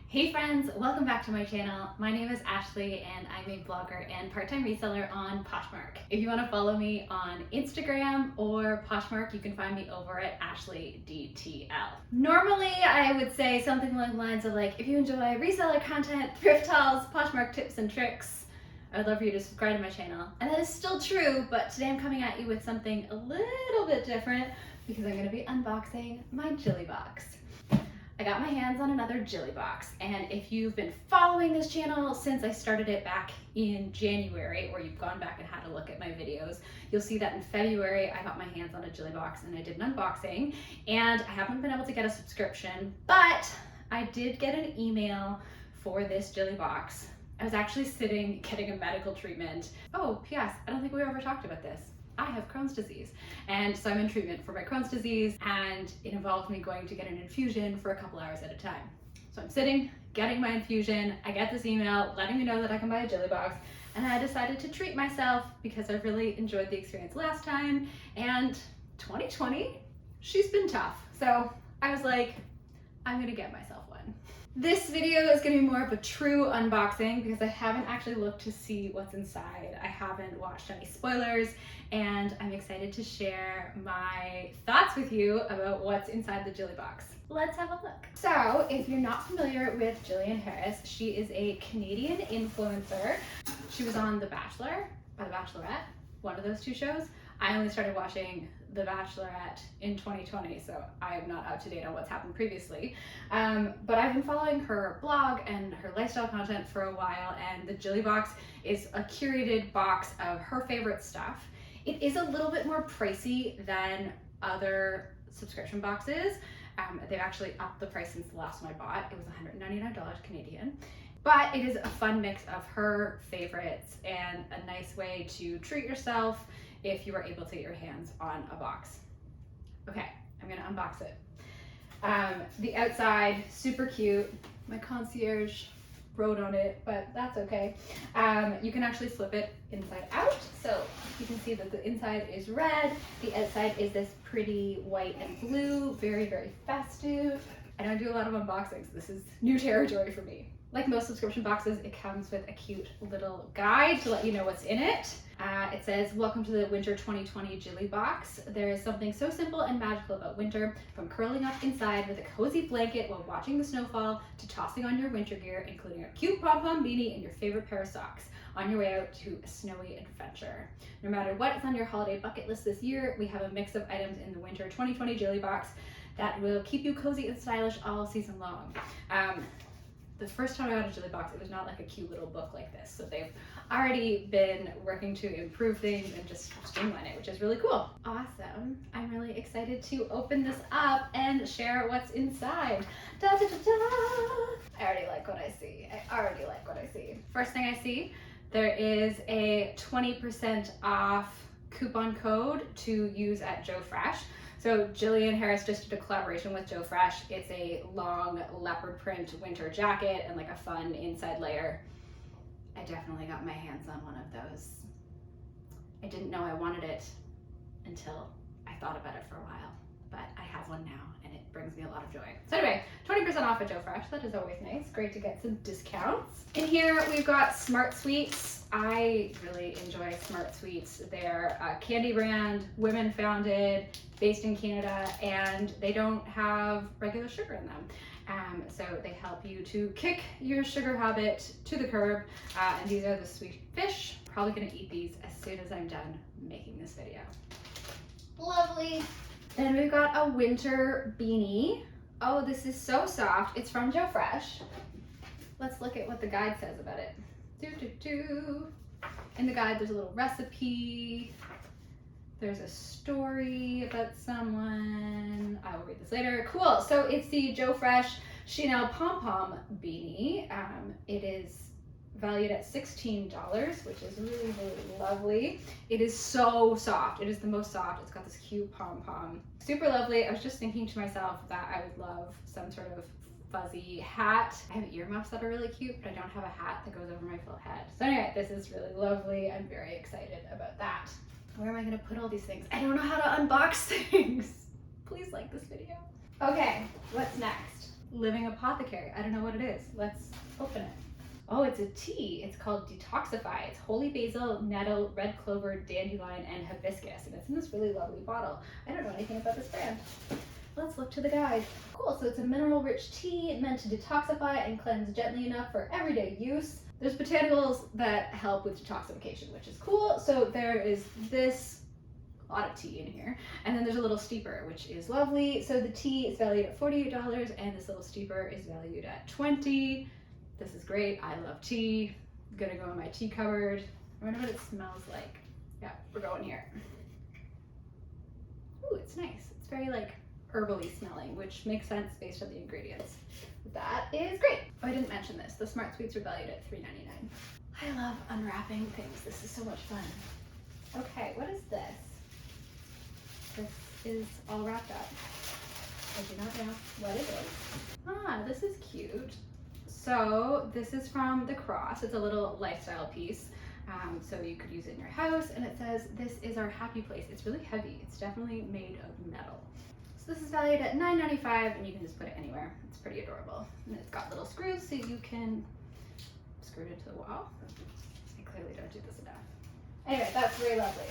Hey friends, welcome back to my channel. My name is Ashley and I'm a blogger and part-time reseller on Poshmark. If you want to follow me on Instagram or Poshmark, you can find me over at AshleyDTL. Normally I would say something along the lines of like, if you enjoy reseller content, thrift hauls, Poshmark tips and tricks, I would love for you to subscribe to my channel. And that is still true, but today I'm coming at you with something a little bit different because I'm going to be unboxing my Jilly Box. I got my hands on another Jilly Box, and if you've been following this channel since I started it back in January, or you've gone back and had a look at my videos, you'll see that in February I got my hands on a Jilly Box and I did an unboxing, and I haven't been able to get a subscription, but I did get an email for this Jilly Box. I was actually sitting getting a medical treatment. Oh, P.S. I don't think we ever talked about this. I have Crohn's disease, and so I'm in treatment for my Crohn's disease, and it involved me going to get an infusion for a couple hours at a time. So I'm sitting, getting my infusion, I get this email letting me know that I can buy a Jilly Box, and I decided to treat myself because I really enjoyed the experience last time, and 2020, she's been tough. So I was like, I'm gonna get myself one. This video is gonna be more of a true unboxing because I haven't actually looked to see what's inside. I haven't watched any spoilers, and I'm excited to share my thoughts with you about what's inside the Jilly Box. Let's have a look. So, if you're not familiar with Jillian Harris, she is a Canadian influencer. She was on The Bachelor or The Bachelorette, one of those two shows. I only started watching The Bachelorette in 2020, so I am not up to date on what's happened previously. But I've been following her blog and her lifestyle content for a while, and the Jilly Box is a curated box of her favorite stuff. It is a little bit more pricey than other subscription boxes. They've actually upped the price since the last one I bought. It was $199 Canadian. But it is a fun mix of her favorites and a nice way to treat yourself if you are able to get your hands on a box. Okay, I'm gonna unbox it. The outside, super cute. My concierge wrote on it, but that's okay. You can actually flip it inside out. So you can see that the inside is red. The outside is this pretty white and blue, very, very festive. I don't do a lot of unboxings. This is new territory for me. Like most subscription boxes, it comes with a cute little guide to let you know what's in it. It says, welcome to the winter 2020 Jilly Box. There is something so simple and magical about winter, from curling up inside with a cozy blanket while watching the snowfall to tossing on your winter gear, including a cute pom-pom beanie and your favorite pair of socks on your way out to a snowy adventure. No matter what is on your holiday bucket list this year, we have a mix of items in the winter 2020 Jilly Box that will keep you cozy and stylish all season long. The first time I got a Jilly Box, it was not like a cute little book like this. So they've already been working to improve things and just streamline it, which is really cool. Awesome. I'm really excited to open this up and share what's inside. Da, da, da, da. I already like what I see. First thing I see, there is a 20% off coupon code to use at Joe Fresh. So Jillian Harris just did a collaboration with Joe Fresh. It's a long leopard print winter jacket and like a fun inside layer. I definitely got my hands on one of those. I didn't know I wanted it until I thought about it for a while, but I have one now and it brings me a lot of joy. So anyway, 20% off at Joe Fresh. That is always nice. Great to get some discounts. In here we've got Smart Sweets. I really enjoy Smart Sweets. They're a candy brand, women founded, based in Canada, and they don't have regular sugar in them. So they help you to kick your sugar habit to the curb. And these are the sweet fish. Probably gonna eat these as soon as I'm done making this video. Lovely. Then we've got a winter beanie. Oh, this is so soft. It's from Joe Fresh. Let's look at what the guide says about it. In the guide, there's a little recipe. There's a story about someone. I will read this later. Cool. So it's the Joe Fresh Chanel Pom Pom beanie. It is valued at $16, which is really, really lovely. It is so soft. It is the most soft. It's got this cute pom pom. Super lovely. I was just thinking to myself that I would love some sort of fuzzy hat. I have earmuffs that are really cute, but I don't have a hat that goes over my full head. So anyway, this is really lovely. I'm very excited about that. Where am I gonna put all these things? I don't know how to unbox things. Please like this video. Okay, what's next? living apothecary. I don't know what it is. Let's open it. Oh, it's a tea. It's called Detoxify. It's holy basil, nettle, red clover, dandelion, and hibiscus. And it's in this really lovely bottle. I don't know anything about this brand. Let's look to the guide. Cool, so it's a mineral-rich tea meant to detoxify and cleanse gently enough for everyday use. There's botanicals that help with detoxification, which is cool. So there is this, a lot of tea in here. And then there's a little steeper, which is lovely. So the tea is valued at $48 and this little steeper is valued at $20. This is great. I love tea. Gonna go in my tea cupboard. I wonder what it smells like. Yeah, we're going here. Ooh, it's nice. It's very like herbally smelling, which makes sense based on the ingredients. That is great. Oh, I didn't mention this. The Smart Sweets are valued at $3.99. I love unwrapping things. This is so much fun. Okay, what is this? This is all wrapped up. I do not know what it is. Ah, this is cute. So this is from the Cross. It's a little lifestyle piece. So you could use it in your house, and it says, "This is our happy place." It's really heavy. It's definitely made of metal. So this is valued at $9.95, and you can just put it anywhere. It's pretty adorable. And it's got little screws so you can screw it into the wall. I clearly don't do this enough. Anyway, that's very lovely.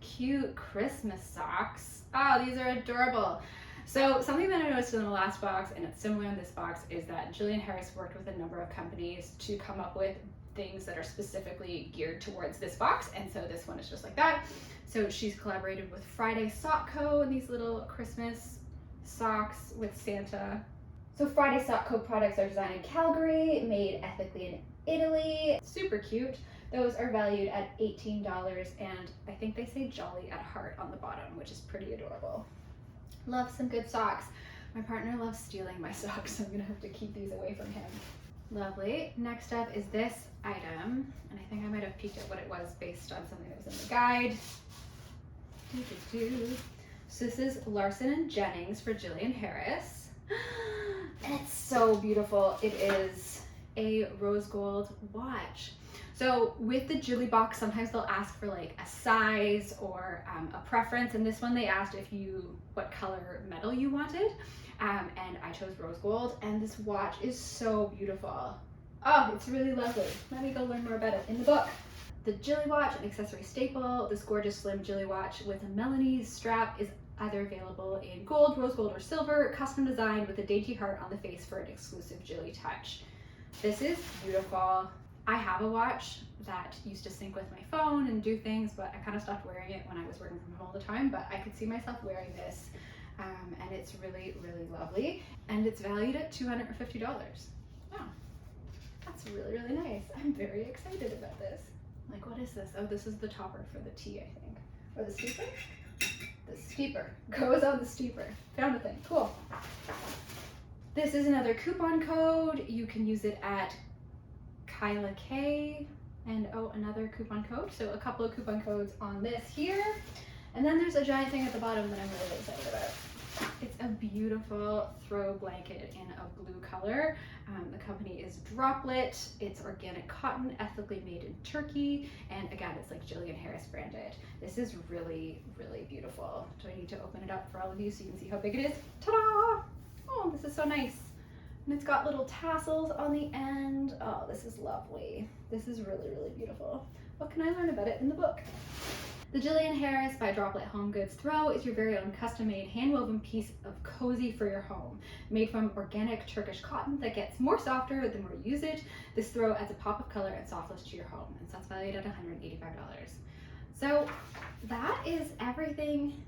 Cute Christmas socks. Oh, these are adorable. So something that I noticed in the last box, and it's similar in this box, is that Jillian Harris worked with a number of companies to come up with things that are specifically geared towards this box, and so this one is just like that. So she's collaborated with Friday Sock Co. and these little Christmas socks with Santa. So Friday Sock Co. products are designed in Calgary, made ethically in Italy. Super cute. Those are valued at $18, and I think they say Jolly at heart on the bottom, which is pretty adorable. Love some good socks. My partner loves stealing my socks, so I'm gonna have to keep these away from him. Lovely. Next up is this item, and I think I might have peeked at what it was based on something that was in the guide. So this is Larson & Jennings for Jillian Harris. And it's so beautiful. It is a rose gold watch. So with the Jilly Box, sometimes they'll ask for like a size or a preference. And this one they asked what color metal you wanted. And I chose rose gold, and this watch is so beautiful. Oh, it's really lovely. Let me go learn more about it in the book. The Jilly watch, an accessory staple. This gorgeous slim Jilly watch with a Melanie's strap is either available in gold, rose gold, or silver, custom designed with a dainty heart on the face for an exclusive Jilly touch. This is beautiful. I have a watch that used to sync with my phone and do things, but I kind of stopped wearing it when I was working from home all the time, but I could see myself wearing this. And it's really, really lovely. And it's valued at $250. Wow, that's really, really nice. I'm very excited about this. Like, what is this? Oh, this is the topper for the tea, I think. Or the steeper? The steeper. Goes on the steeper. Found a thing. Cool. This is another coupon code. You can use it at Kyla K. And oh, another coupon code. So a couple of coupon codes on this here. And then there's a giant thing at the bottom that I'm really excited about. It's a beautiful throw blanket in a blue color. The company is Droplet. It's organic cotton, ethically made in Turkey. And again, it's like Jillian Harris branded. This is really, really beautiful. Do I need to open it up for all of you so you can see how big it is? Ta-da! Oh, this is so nice. And it's got little tassels on the end. Oh, this is lovely. This is really, really beautiful. What can I learn about it in the book? The Jillian Harris by Droplet Home Goods Throw is your very own custom-made hand-woven piece of cozy for your home. Made from organic Turkish cotton that gets more softer the more you use it. This throw adds a pop of color and softness to your home, and so it's valued at $185. So that is everything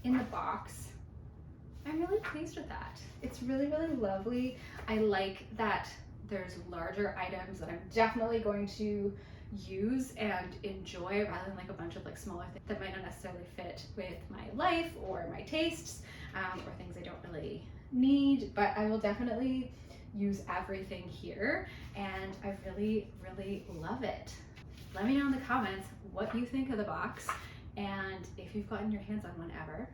in the box. I'm really pleased with that. It's really, really lovely. I like that there's larger items that I'm definitely going to use and enjoy rather than like a bunch of like smaller things that might not necessarily fit with my life or my tastes or things I don't really need, but I will definitely use everything here and I really, really love it. Let me know in the comments what you think of the box and if you've gotten your hands on one ever.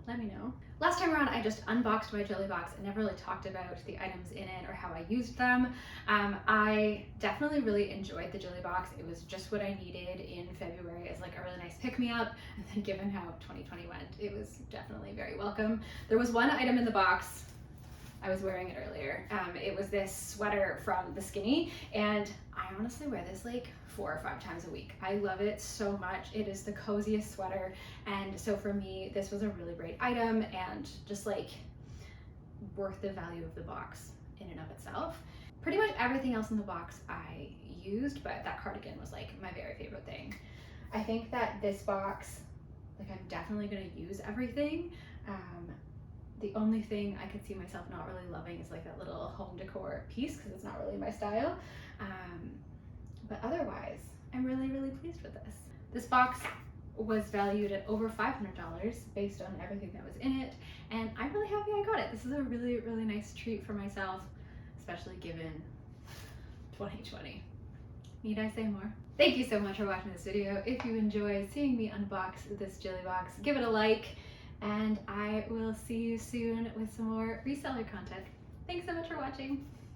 Let me know. Last time around, I just unboxed my Jilly Box and never really talked about the items in it or how I used them. I definitely really enjoyed the Jilly Box. It was just what I needed in February as like a really nice pick-me-up. And then given how 2020 went, it was definitely very welcome. There was one item in the box I was wearing it earlier. It was this sweater from The Skinny, and I honestly wear this like 4 or 5 times a week. I love it so much. It is the coziest sweater, and so for me, this was a really great item and just like worth the value of the box in and of itself. Pretty much everything else in the box I used, but that cardigan was like my very favorite thing. I think that this box, like I'm definitely gonna use everything. The only thing I could see myself not really loving is like that little home decor piece because it's not really my style. But otherwise, I'm really, really pleased with this. This box was valued at over $500 based on everything that was in it, and I'm really happy I got it. This is a really, really nice treat for myself, especially given 2020. Need I say more? Thank you so much for watching this video. If you enjoyed seeing me unbox this Jilly Box, give it a like, and I will see you soon with some more reseller content. Thanks so much for watching.